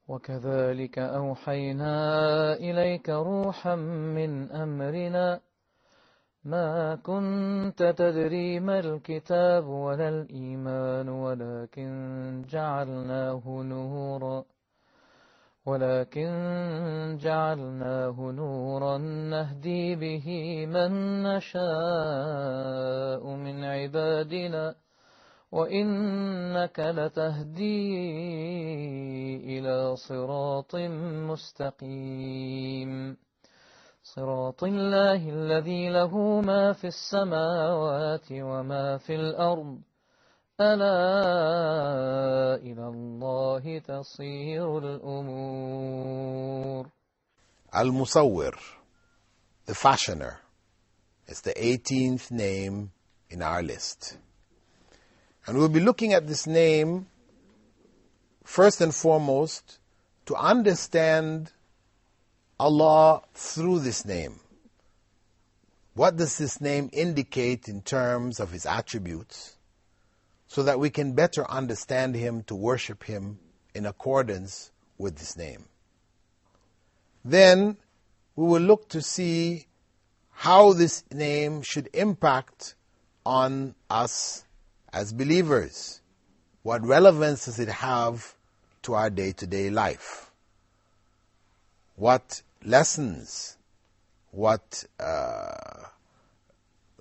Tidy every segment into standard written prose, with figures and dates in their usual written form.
وكذلك أوحينا إليك روحا من أمرنا ما كنت تدري ما الكتاب ولا الإيمان ولكن جعلناه نورا نهدي به من نشاء من عبادنا وإنك لتهدي إلى صراط مستقيم صراط الله الذي له ما في السماوات وما في الأرض ألا إلى الله تصير الأمور. Al-Mosawer, the fashioner, is the 18th name in our list. And we'll be looking at this name first and foremost to understand Allah through this name. What does this name indicate in terms of His attributes, so that we can better understand Him, to worship Him in accordance with this name. Then we will look to see how this name should impact on us as believers. What relevance does it have to our day-to-day life? What lessons, what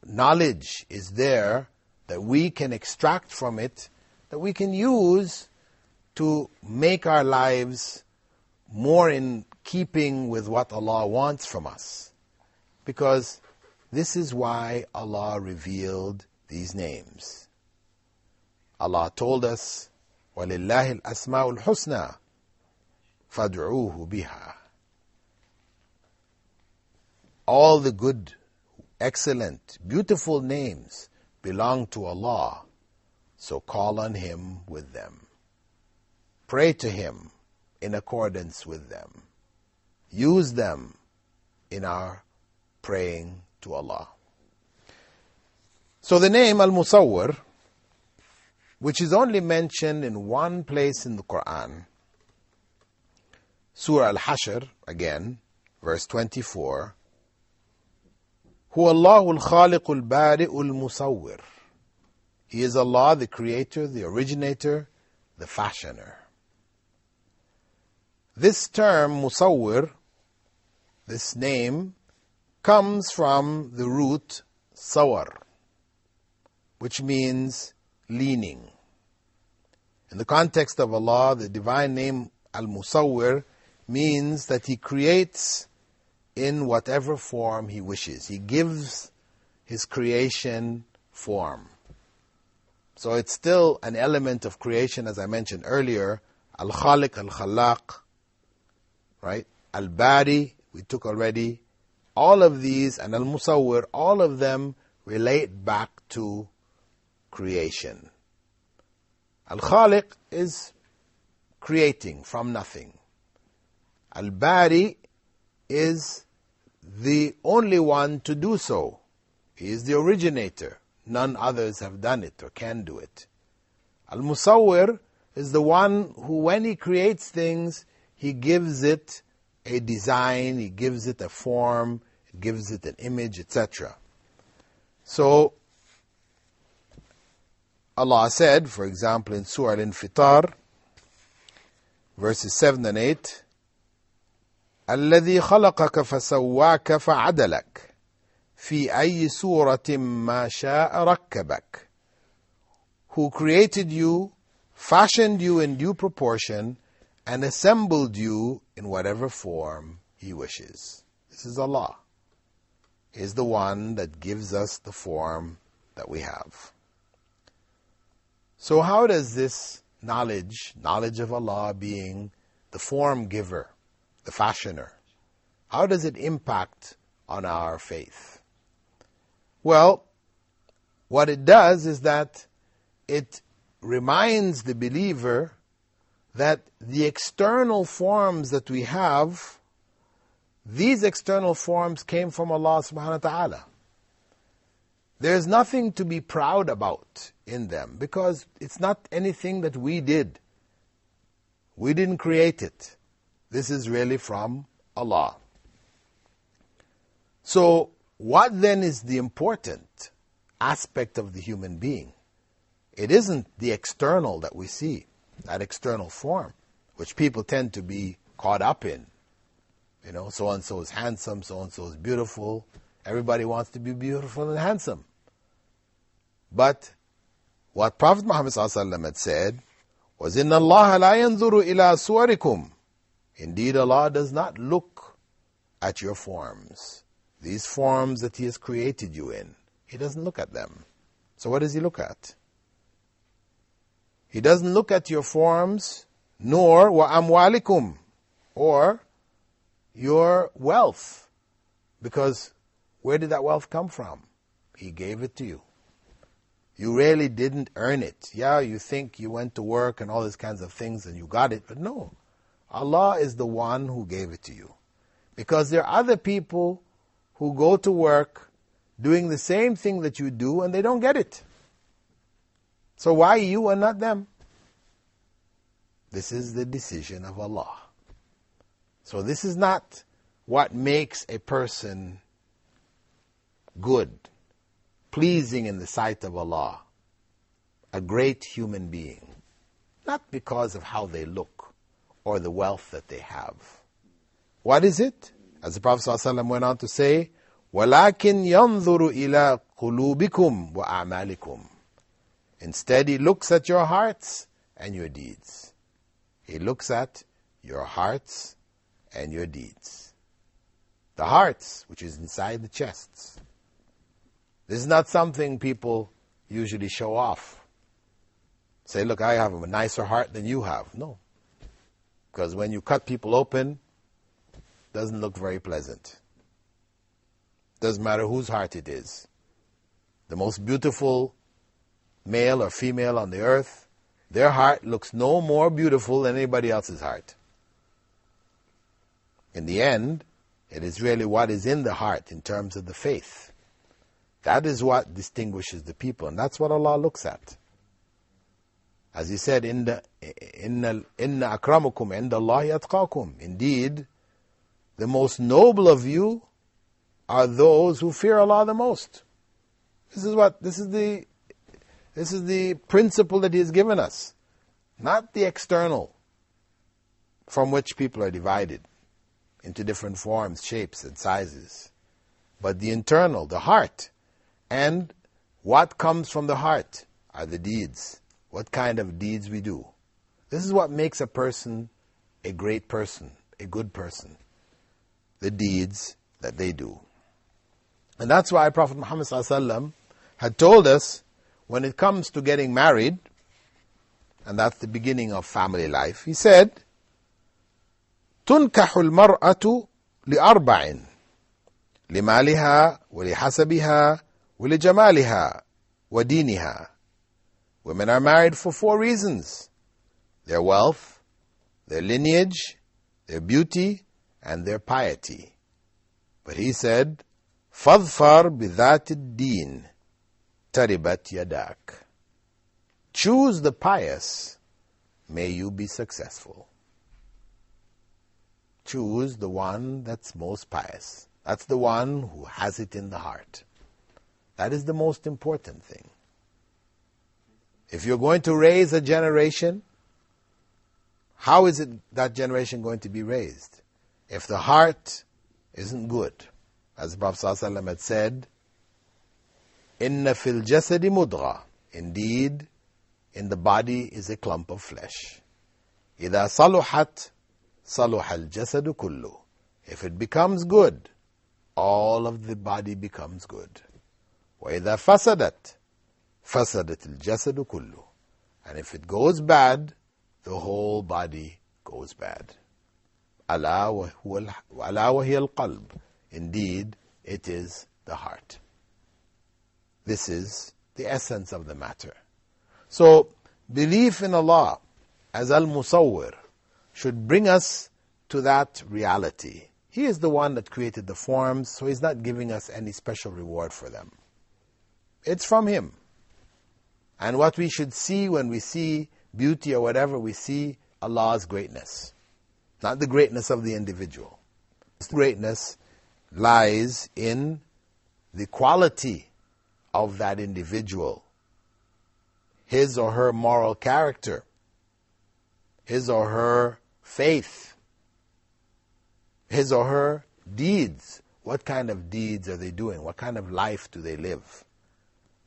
knowledge is there that we can extract from it, that we can use to make our lives more in keeping with what Allah wants from us? Because this is why Allah revealed these names. Allah told us, وَلِلَّهِ الْأَسْمَاءُ الْحُسْنَى فَادْعُوهُ بِهَا. All the good, excellent, beautiful names belong to Allah, so call on Him with them. Pray to Him in accordance with them. Use them in our praying to Allah. So the name Al-Mosawer, which is only mentioned in one place in the Quran, Surah Al-Hashr, again, verse 24, هو الله الخالق البارئ المصور. He is Allah, the creator, the originator, the fashioner. This term, Musawwir, this name, comes from the root sawar, which means leaning. In the context of Allah, the divine name Al-Musawwir means that He creates in whatever form He wishes. He gives His creation form. So it's still an element of creation, as I mentioned earlier. Al-Khaliq, Al-Khalaq, right? Al-Bari, we took already. All of these, and Al-Musawwir, all of them relate back to creation. Al-Khaliq is creating from nothing. Al-Bari is the only one to do so. He is the originator. None others have done it or can do it. Al-Musawwir is the one who, when He creates things, He gives it a design, He gives it a form, He gives it an image, etc. So, Allah said, for example, in Surah Al-Infitar, verses 7 and 8, الذي خلقك فسواك فعدلك في أي سورة ما شاء ركبك. Who created you, fashioned you in due proportion, and assembled you in whatever form He wishes. This is Allah. He is the one that gives us the form that we have. So how does this knowledge of Allah being the form giver, the fashioner, how does it impact on our faith? Well, what it does is that it reminds the believer that the external forms that we have, these external forms came from Allah subhanahu wa ta'ala. There's nothing to be proud about in them, because it's not anything that we did. We didn't create it. This is really from Allah. So, what then is the important aspect of the human being? It isn't the external that we see, that external form, which people tend to be caught up in. You know, so-and-so is handsome, so-and-so is beautiful. Everybody wants to be beautiful and handsome. But what Prophet Muhammad ﷺ had said was, إِنَّ اللَّهَ لَا يَنْظُرُ إِلَىٰ صُوَرِكُمْ. Indeed, Allah does not look at your forms. These forms that He has created you in, He doesn't look at them. So what does He look at? He doesn't look at your forms, nor وَأَمْوَالِكُمْ, or your wealth. Because where did that wealth come from? He gave it to you. You really didn't earn it. Yeah, you think you went to work and all these kinds of things and you got it, but no. Allah is the one who gave it to you. Because there are other people who go to work doing the same thing that you do and they don't get it. So why you and not them? This is the decision of Allah. So this is not what makes a person good, pleasing in the sight of Allah, a great human being. Not because of how they look or the wealth that they have. What is it? As the Prophet ﷺ went on to say, وَلَكِنْ يَنْظُرُ إِلَىٰ قُلُوبِكُمْ وَأَعْمَالِكُمْ. Instead, He looks at your hearts and your deeds. He looks at your hearts and your deeds. The hearts, which is inside the chests. This is not something people usually show off. Say, look, I have a nicer heart than you have. No. Because when you cut people open, it doesn't look very pleasant. Doesn't matter whose heart it is. The most beautiful male or female on the earth, their heart looks no more beautiful than anybody else's heart. In the end, it is really what is in the heart in terms of the faith. That is what distinguishes the people, and that's what Allah looks at. As He said, Inna akramakum inda Allahi atqakum. Indeed, the most noble of you are those who fear Allah the most. This is the principle that He has given us. Not the external, from which people are divided into different forms, shapes, and sizes. But the internal, the heart. And what comes from the heart are the deeds. What kind of deeds we do. This is what makes a person a great person, a good person. The deeds that they do. And that's why Prophet Muhammad ﷺ had told us, when it comes to getting married, and that's the beginning of family life, he said, تُنْكَحُ الْمَرْأَةُ لِأَرْبَعٍ لِمَالِهَا وَلِحَسَبِهَا وَلِجَمَالِهَا وَدِينِهَا. Women are married for 4 reasons. Their wealth, their lineage, their beauty, and their piety. But he said, فَاظْفَرْ بِذَاتِ الدِّينِ تَرِبَتْ يَدَاكَ. Choose the pious, may you be successful. Choose the one that's most pious. That's the one who has it in the heart. That is the most important thing. If you're going to raise a generation, how is that generation going to be raised? If the heart isn't good. As the Prophet ﷺ had said, إِنَّ فِي الْجَسَدِ مُضْغَةً. Indeed, in the body is a clump of flesh. إِذَا صَلُحَتْ صَلُحَ الْجَسَدُ كُلُّهُ. If it becomes good, all of the body becomes good. وَإِذَا فَسَدَتْ فَسَدَتِ الْجَسَدُ كُلُّهُ. And if it goes bad, the whole body goes bad. أَلَا وَهِيَ الْقَلْبُ. Indeed, it is the heart. This is the essence of the matter. So, belief in Allah as Al-Mosawer should bring us to that reality. He is the one that created the forms, so He's not giving us any special reward for them. It's from Him. And what we should see when we see beauty or whatever we see, Allah's greatness, not the greatness of the individual. Greatness lies in the quality of that individual, his or her moral character, his or her faith, his or her deeds. What kind of deeds are they doing? What kind of life do they live?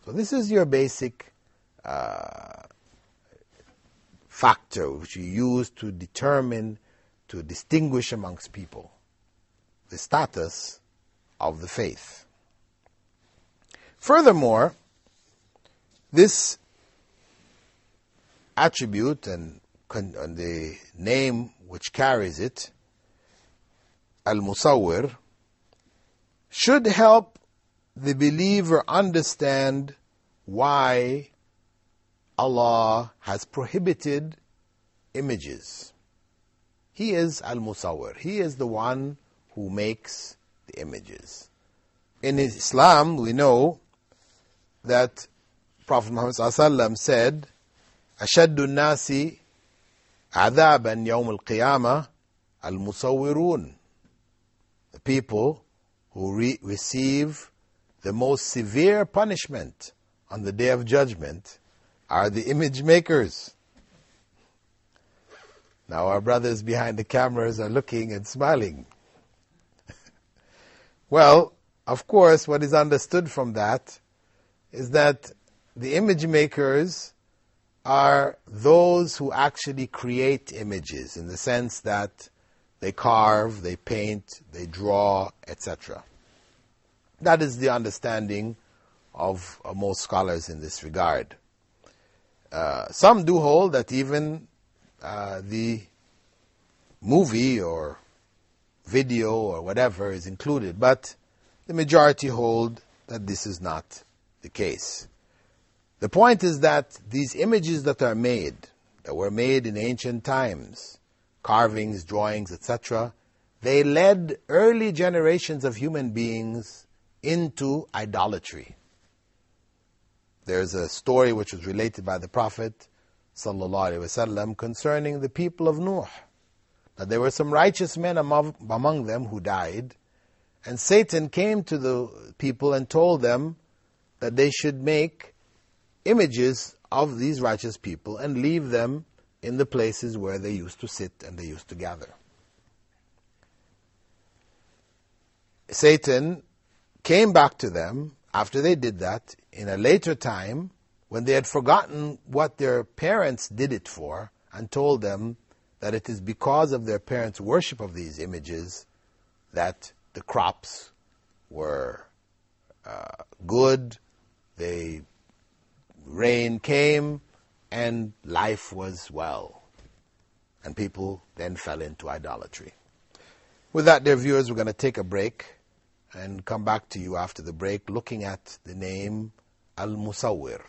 So this is your basic factor which you use to determine, to distinguish amongst people the status of the faith. Furthermore, this attribute and the name which carries it, Al-Mosawer, should help the believer understand why Allah has prohibited images. He is Al-Mosawer. He is the one who makes the images. In Islam, we know that Prophet Muhammad ﷺ said, أَشَدُّ النَّاسِ عَذَابًا يَوْمَ الْقِيَامَةِ الْمُصَوِّرُونَ. The people who receive the most severe punishment on the Day of Judgment are the image makers. Now our brothers behind the cameras are looking and smiling. Well, of course, what is understood from that is that the image makers are those who actually create images, in the sense that they carve, they paint, they draw, etc. That is the understanding of most scholars in this regard. Some do hold that even the movie or video or whatever is included, but the majority hold that this is not the case. The point is that these images that are made, that were made in ancient times, carvings, drawings, etc., they led early generations of human beings into idolatry. There's a story which was related by the Prophet ﷺ concerning the people of Nuh. That there were some righteous men among them who died, and Satan came to the people and told them that they should make images of these righteous people and leave them in the places where they used to sit and they used to gather. Satan came back to them after they did that in a later time when they had forgotten what their parents did it for, and told them that it is because of their parents' worship of these images that the crops were good, rain came, and life was well. And people then fell into idolatry. With that, dear viewers, we're going to take a break and come back to you after the break looking at the name Al-Mosawer.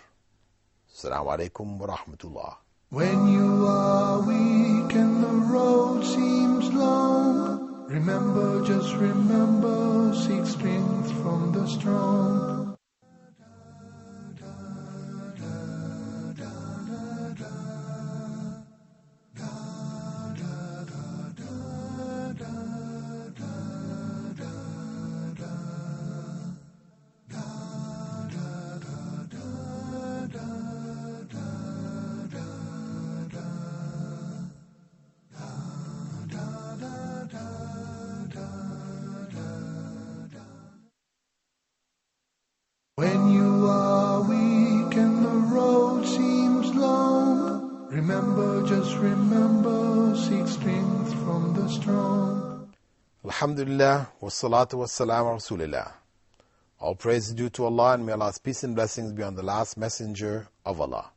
Assalamu alaikum wa rahmatullah. When you are weak and the road seems long, remember, just remember, seek strength from the strong. When you are weak and the road seems long, remember, just remember, seek strength from the strong. Alhamdulillah, wassalatu wassalamu rasulillah. All praise is due to Allah, and may Allah's peace and blessings be on the last messenger of Allah.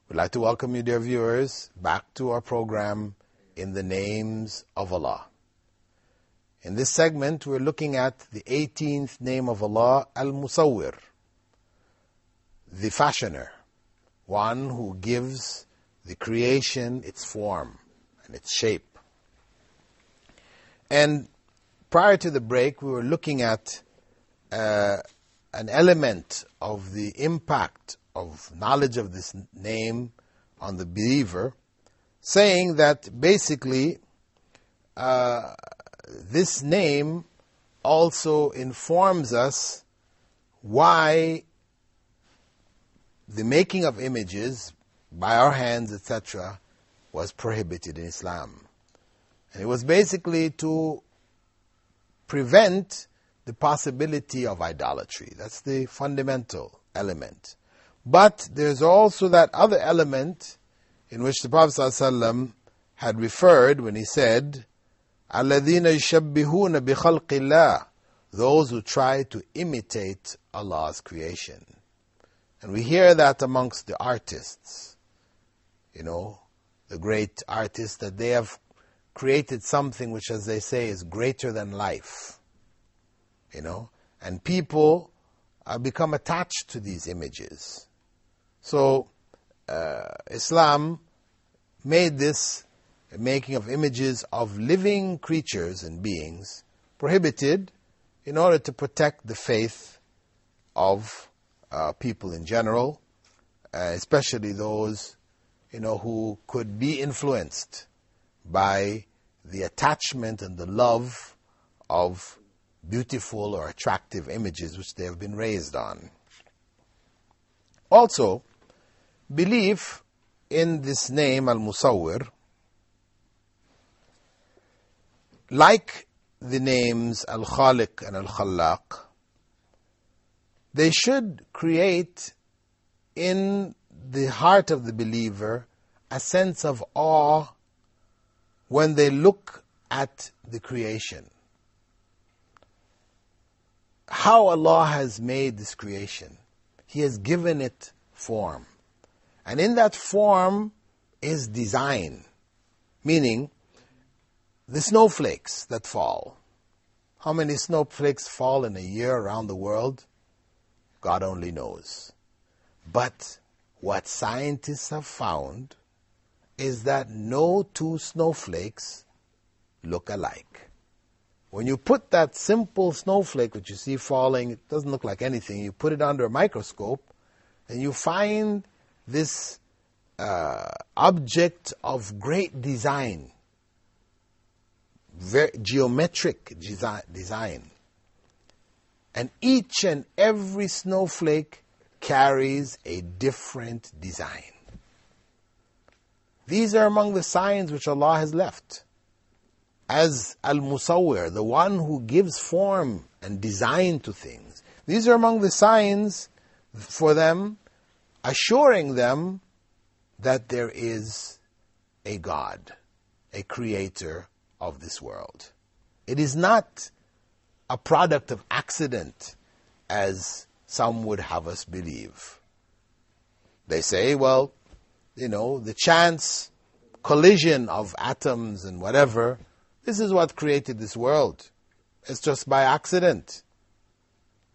We'd like to welcome you, dear viewers, back to our program, In the Names of Allah. In this segment, we're looking at the 18th name of Allah, Al-Mosawer, the fashioner, one who gives the creation its form and its shape. And prior to the break, we were looking at an element of the impact of knowledge of this name on the believer, saying that basically this name also informs us why the making of images by our hands, etc., was prohibited in Islam. And it was basically to prevent the possibility of idolatry. That's the fundamental element. But there's also that other element in which the Prophet ﷺ had referred when he said, الَّذِينَ يُشَبِّهُونَ بِخَلْقِ اللَّهِ, those who try to imitate Allah's creation. And we hear that amongst the artists, the great artists, that they have created something which, as they say, is greater than life. And people become attached to these images. So Islam made this making of images of living creatures and beings prohibited in order to protect the faith of people in general, especially those who could be influenced by the attachment and the love of beautiful or attractive images which they have been raised on. Also, belief in this name, Al-Mosawer, like the names Al-Khaliq and Al-Khallaq, they should create in the heart of the believer a sense of awe when they look at the creation. How Allah has made this creation. He has given it form. And in that form is design, meaning the snowflakes that fall. How many snowflakes fall in a year around the world? God only knows. But what scientists have found is that no two snowflakes look alike. When you put that simple snowflake that you see falling, it doesn't look like anything. You put it under a microscope and you find this object of great design, very geometric design. And each and every snowflake carries a different design. These are among the signs which Allah has left. As Al-Mosawer, the one who gives form and design to things. These are among the signs for them, assuring them that there is a God, a creator of this world. It is not a product of accident, as some would have us believe. They say, well, the chance collision of atoms and whatever, this is what created this world. It's just by accident.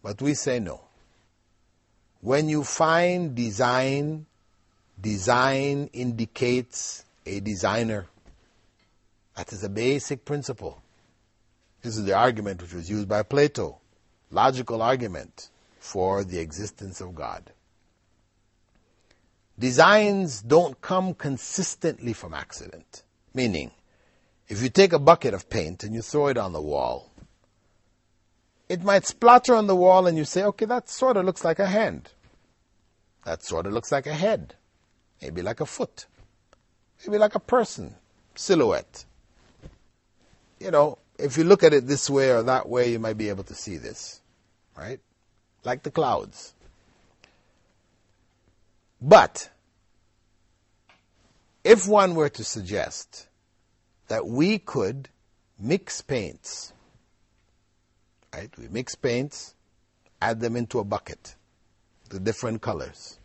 But we say no. When you find design, design indicates a designer. That is a basic principle. This is the argument which was used by Plato, logical argument for the existence of God. Designs don't come consistently from accident. Meaning, if you take a bucket of paint and you throw it on the wall, it might splatter on the wall and you say, okay, that sort of looks like a hand. That sort of looks like a head. Maybe like a foot. Maybe like a person. Silhouette. If you look at it this way or that way, you might be able to see this. Right? Like the clouds. But, if one were to suggest that we could mix paints, right? We mix paints, add them into a bucket, the different colors,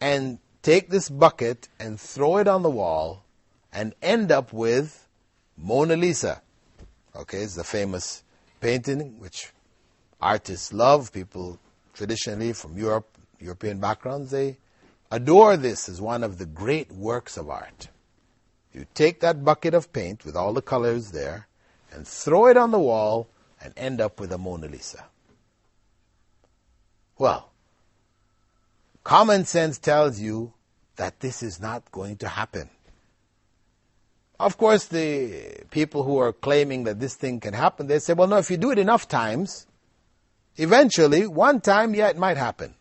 and take this bucket and throw it on the wall and end up with Mona Lisa. Okay, it's the famous painting which artists love. People traditionally from European backgrounds, they adore this as one of the great works of art. You take that bucket of paint with all the colors there and throw it on the wall and end up with a Mona Lisa. Well, common sense tells you that this is not going to happen. Of course, the people who are claiming that this thing can happen, they say, well, no, if you do it enough times, eventually, one time, yeah, it might happen.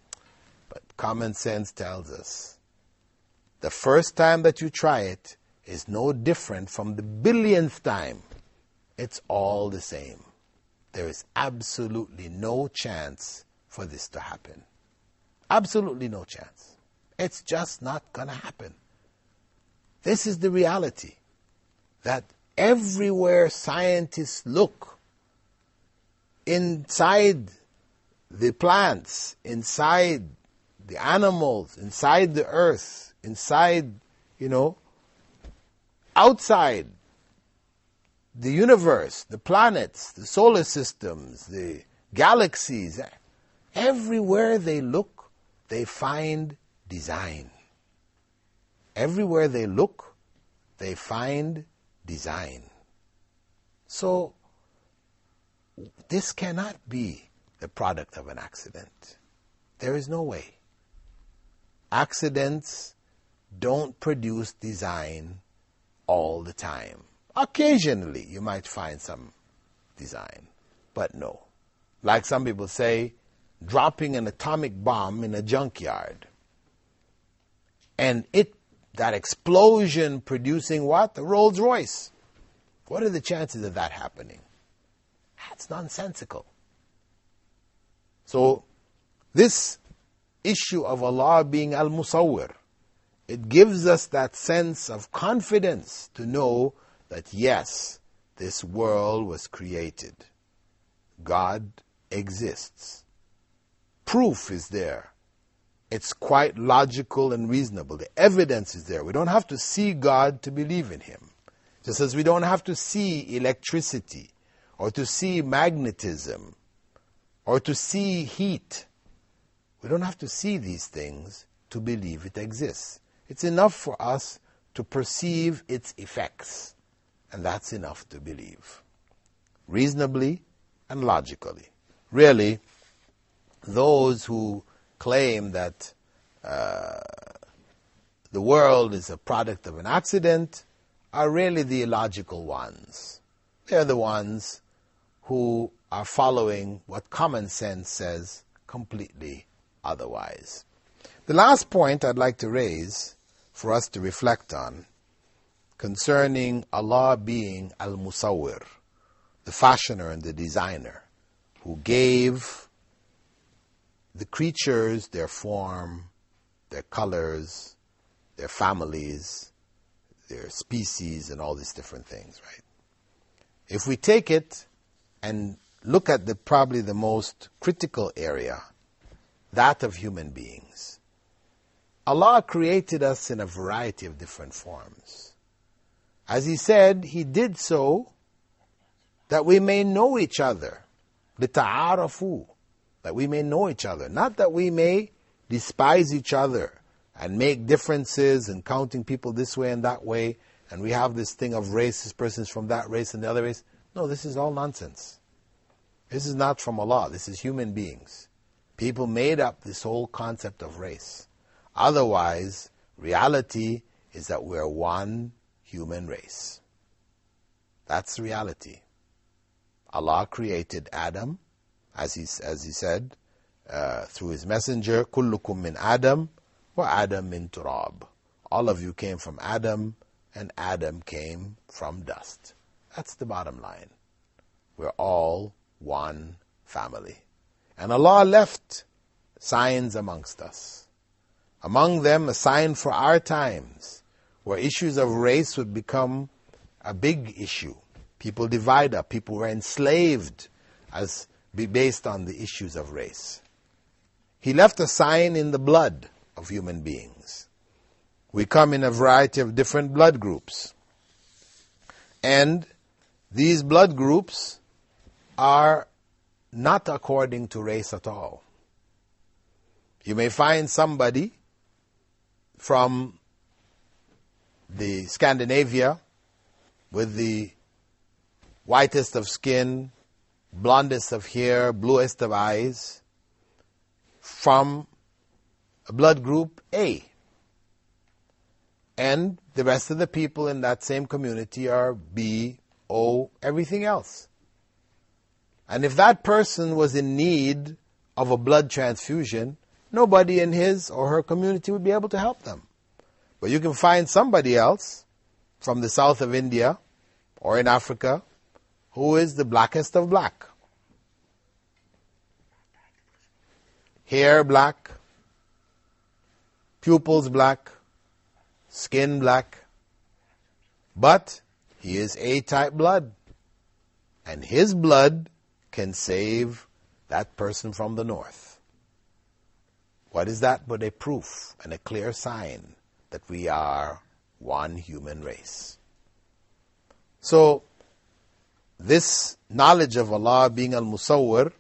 But common sense tells us the first time that you try it is no different from the billionth time. It's all the same. There is absolutely no chance for this to happen. Absolutely no chance. It's just not going to happen. This is the reality. That everywhere scientists look, inside the plants, inside the animals, inside the earth, inside, outside the universe, the planets, the solar systems, the galaxies, everywhere they look, they find design. Everywhere they look, they find design. So, this cannot be the product of an accident. There is no way. Accidents don't produce design all the time. Occasionally, you might find some design, but no. Like some people say, dropping an atomic bomb in a junkyard. And that explosion producing what? A Rolls Royce. What are the chances of that happening? That's nonsensical. So, this issue of Allah being Al-Mosawer, it gives us that sense of confidence to know that yes, this world was created. God exists. Proof is there. It's quite logical and reasonable. The evidence is there. We don't have to see God to believe in Him. Just as we don't have to see electricity, or to see magnetism, or to see heat. We don't have to see these things to believe it exists. It's enough for us to perceive its effects, and that's enough to believe. Reasonably and logically. Really, those who claim that the world is a product of an accident are really the illogical ones. They're the ones who are following what common sense says completely otherwise. The last point I'd like to raise for us to reflect on concerning Allah being Al-Mosawer, the fashioner and the designer, who gave the creatures their form, their colors, their families, their species, and all these different things, right? If we take it and look at probably the most critical area, that of human beings, Allah created us in a variety of different forms. As He said, He did so that we may know each other, لِتَعَارَفُوا, that we may know each other, not that we may despise each other and make differences and counting people this way and that way, and we have this thing of race, this person's from that race and the other race. No, this is all nonsense. This is not from Allah, this is human beings. People made up this whole concept of race. Otherwise, reality is that we're one human race. That's reality. Allah created Adam, as he said, through His messenger, كُلُّكُم مِّنْ Adam, وَآدَمْ مِّن تُرَابٍ. All of you came from Adam, and Adam came from dust. That's the bottom line. We're all one family. And Allah left signs amongst us. Among them, a sign for our times, where issues of race would become a big issue. People divide up. People were enslaved based on the issues of race. He left a sign in the blood of human beings. We come in a variety of different blood groups. And these blood groups are not according to race at all. You may find somebody from the Scandinavia with the whitest of skin, blondest of hair, bluest of eyes, from a blood group A. And the rest of the people in that same community are B, O, everything else. And if that person was in need of a blood transfusion, nobody in his or her community would be able to help them. But you can find somebody else from the south of India or in Africa who is the blackest of black. Hair black, pupils black, skin black, but he is A-type blood. And his blood can save that person from the north. What is that but a proof and a clear sign that we are one human race? So, this knowledge of Allah being Al-Mosawer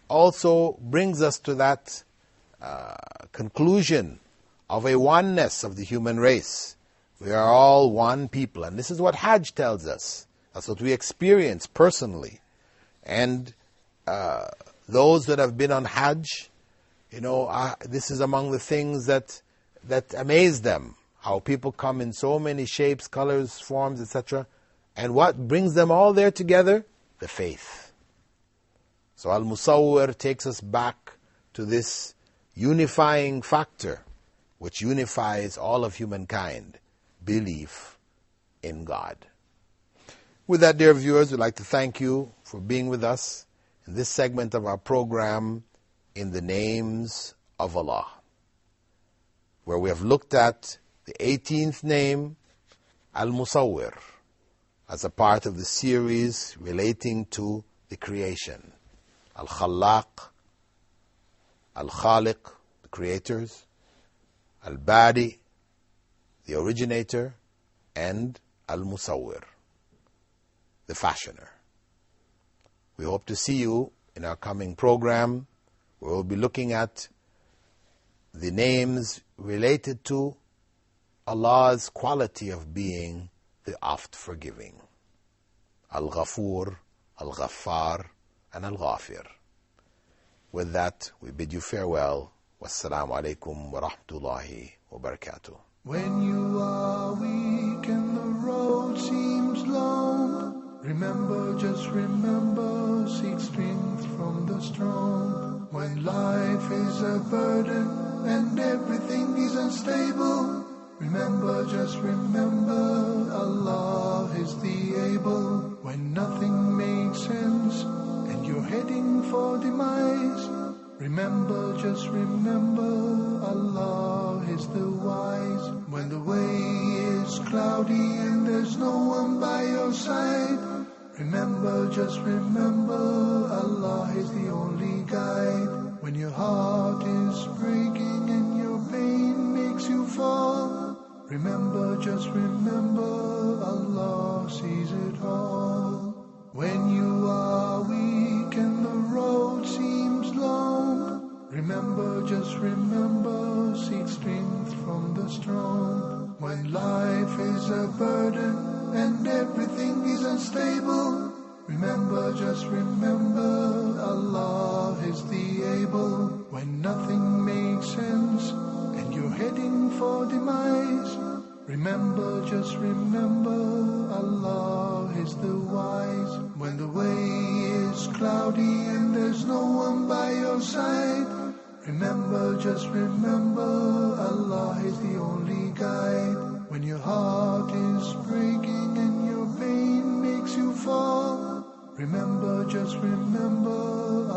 also brings us to that conclusion of a oneness of the human race. We are all one people. And this is what Hajj tells us. That's what we experience personally. And those that have been on Hajj, this is among the things that amaze them. How people come in so many shapes, colors, forms, etc. And what brings them all there together? The faith. So Al-Mosawer takes us back to this unifying factor which unifies all of humankind, belief in God. With that, dear viewers, we'd like to thank you for being with us in this segment of our program, In the Names of Allah, where we have looked at the 18th name, Al-Mosawer, as a part of the series relating to the creation. Al-Khallaq, Al-Khaliq, the creators, Al-Bari, the originator, and Al-Mosawer, the fashioner. We hope to see you in our coming program, where we'll be looking at the names related to Allah's quality of being the oft-forgiving. Al-Ghafur, Al-Ghaffar, and Al-Ghafir. With that, we bid you farewell. Wassalamu alaikum wa rahmatullahi wa barakatuh. When you are weak and the road seems long, remember, just remember, seek strength from the strong. When life is a burden and everything is unstable, remember, just remember, Allah is the able. When nothing makes sense and you're heading for demise, remember, just remember, Allah is the wise. When the way is cloudy and there's no one by your side, remember, just remember, Allah is the only guide. When your heart is breaking and your pain makes you fall, remember, just remember, Allah sees it all. When you are weak and the road seems long, remember, just remember, seek strength from the strong. When life is a burden and everything is unstable, remember, just remember, Allah is the able. When nothing makes sense and you're heading for demise, remember, just remember, Allah is the wise. When the way is cloudy and there's no one by your side, remember, just remember, Allah is the only guide. When your heart is breaking and your pain makes you fall, remember, just remember,